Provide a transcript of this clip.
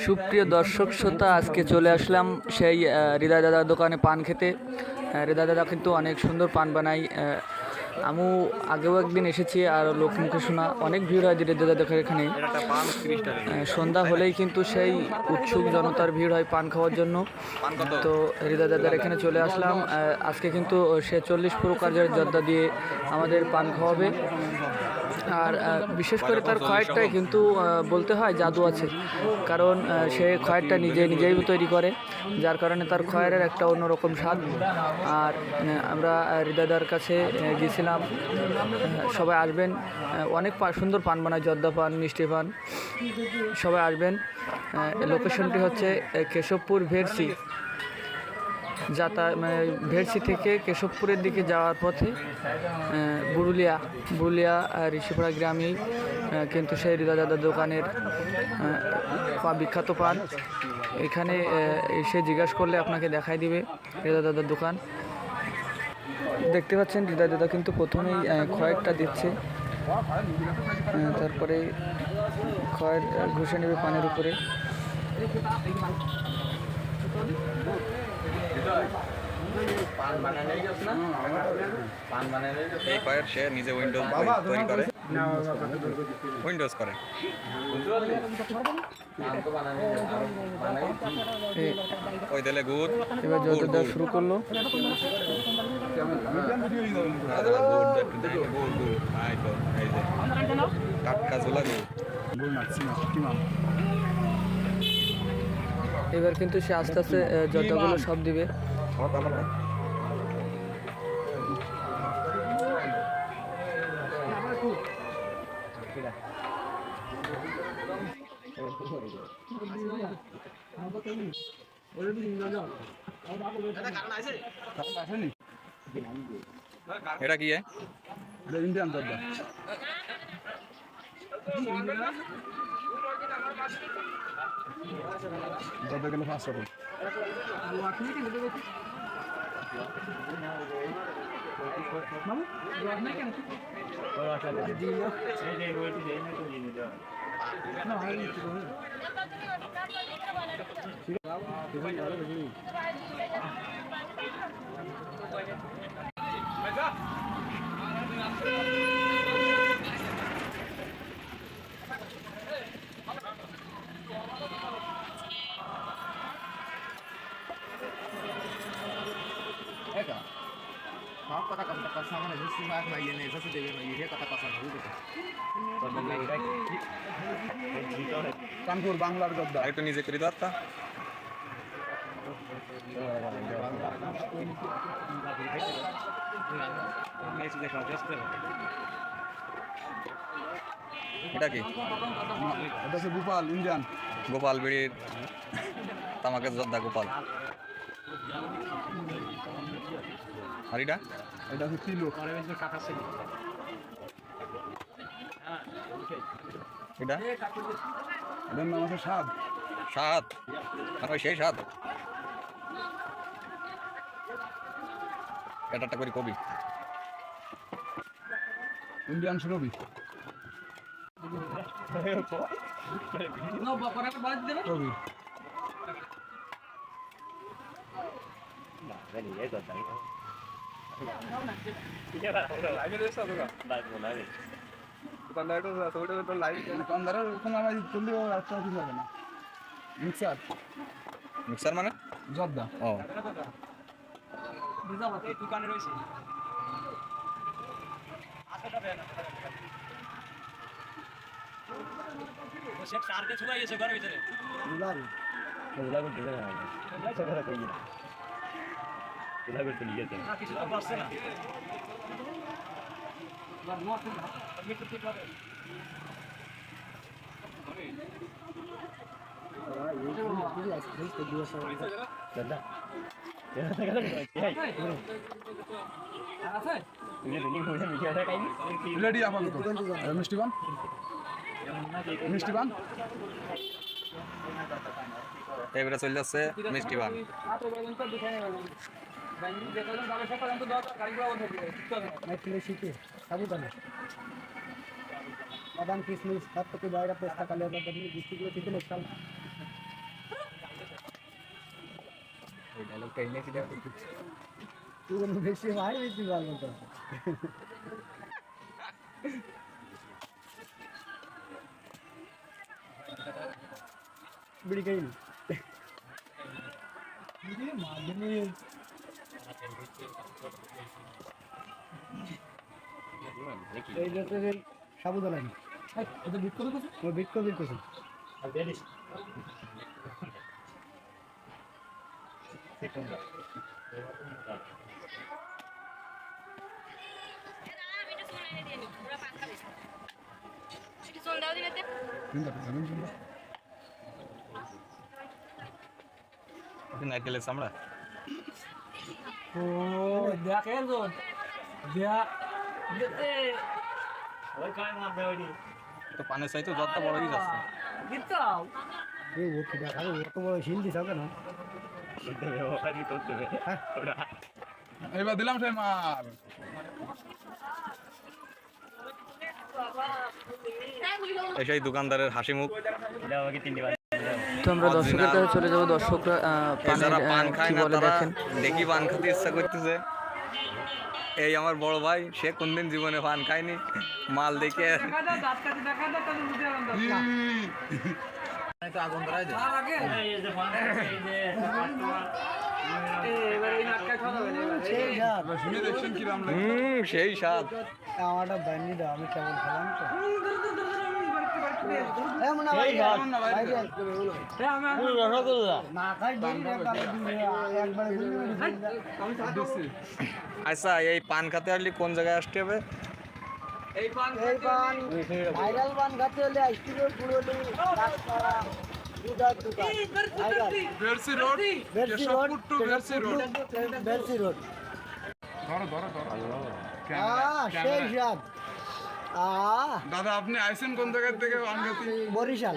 সুপ্রিয় দর্শক শ্রোতা, আজকে চলে আসলাম সেই হৃদয় দাদার দোকানে পান খেতে। হৃদয় দাদা কিন্তু অনেক সুন্দর পান বানায়। আমি আগেও একদিন এসেছি, আর লোক মুখে শোনা অনেক ভিড় হয় হৃদয় দাদার এখানে। সন্ধ্যা হলেই কিন্তু সেই উৎসুক জনতার ভিড় হয় পান খাওয়ার জন্য। তো হৃদয় দাদার এখানে চলে আসলাম। আজকে কিন্তু সে 40 প্রকারের জর্দা দিয়ে আমাদের পান খাওয়াবে। আর বিশেষ করে তার খয়েরটাই কিন্তু বলতে হয় জাদু আছে, কারণ সে খয়েরটা নিজেই তৈরি করে, যার কারণে তার খয়েরের একটা অন্যরকম স্বাদ। আর আমরা হৃদয়দার কাছে গিয়েছিলাম। সবাই আসবেন, অনেক সুন্দর পান বানায়, জর্দা পান, মিষ্টি পান, সবাই আসবেন। লোকেশনটি হচ্ছে কেশবপুর ভেরসি ভেরসি থেকে কেশবপুরের দিকে যাওয়ার পথে বুরুলিয়া ঋষিপাড়া গ্রামেই কিন্তু সেই হৃদয় দাদার দোকানের বিখ্যাত পান। এখানে এসে জিজ্ঞাসা করলে আপনাকে দেখাই দিবে হৃদয় দাদার দোকান। দেখতে পাচ্ছেন হৃদয় দাদা কিন্তু প্রথমেই খয়েরটা দিচ্ছে, তারপরে খয়ের ঘষে নেবে পানের উপরে। এই কয়ের সে নিজে উইন্ডোজ তৈরি করে, উইন্ডোজ করে। ওই তেলে গুড়, এবার যত দেওয়া শুরু করলো। টাটকা ঝোলা গুড়। এবার কিন্তু সে আস্তে আস্তে যতগুলো সব দিবে। এটা কি ইন্ডিয়ান জর্দা। জর্দা গেলে 500 টাকা। কানপুর বাংলার জর্দা একটু নিজে করে দাও। এটা কি? এটা হচ্ছে গোপাল ইন্ডিয়ান। গোপাল বিড়ির তামাকের জর্দা গোপাল। আর এটা হচ্ছে কিলো। এটা এটার নাম আছে স্বাদ। স্বাদ, আর ওই সেই স্বাদ। এটা করি কবি ইন্ডিয়ান সুরভি। কবি মিক্সার। মিক্সার মানে জর্দা। ও দোকানে রয়েছে। সে টার্গে ছুড়ে গেছে ঘরের ভিতরে। কিছু তো পারছে না। রেডি আপাতত। মিষ্টি পান, মিষ্টি পান। এবারে চলে যাচ্ছে মিষ্টি পান। বাদাম কিশমিশ সব থেকে বাইরে পেস্তা কালিয়া ডিস্ট্রিক্টগুলো থেকে বেশি ভাই বেশি ভালো তো বিড়ি খাই এইটা তো সাবুদানা এটা বিট করে দিয়েছে ওই বিট করছি নারকেলের চামড়া ও দেখেন তো দেখ যেতে ওই কাই মারবে ওইডি তো পানের চাইতে যতটা বড় হয়ে যাচ্ছে দিতাও এই ও কি দেখা অত বড় শিল দিছ কেন এবার দিলাম সেই মাল সেই দোকানদারের হাসি মুখ তো আমরা দর্শকের কাছে চলে যাবো। দর্শকরা যারা পান খায় কি না বলে তারা দেখেন। দেখি পান খেতে ইচ্ছা করতেছে। এই আমার বড় ভাই, সে কোনদিন জীবনে পান খায়নি, মাল দেখে আগুন ধরাই দেয়। সেই স্বাদ শুনে দেখছেন কি রাম সেই স্বাদ। আমারটা বানি দাও আমি কেমন খেলাম তো এমন ভাই না খাই একবার আচ্ছা, এই পান খাতে আসলে কোন জায়গায় আসতে হবে? এই পান ভাইরাল পান খাতে হলে আইসক্রিমের পুরোলি রাস্তারা দুধার দোকান ভাইরাল বেরসি রোড বেরসি রোড টু বেরসি রোড বেরসি রোড ধরো ধরো ধরো সেই স্বাদ দাদা আপনি আইছেন কোন জায়গা থেকে বরিশাল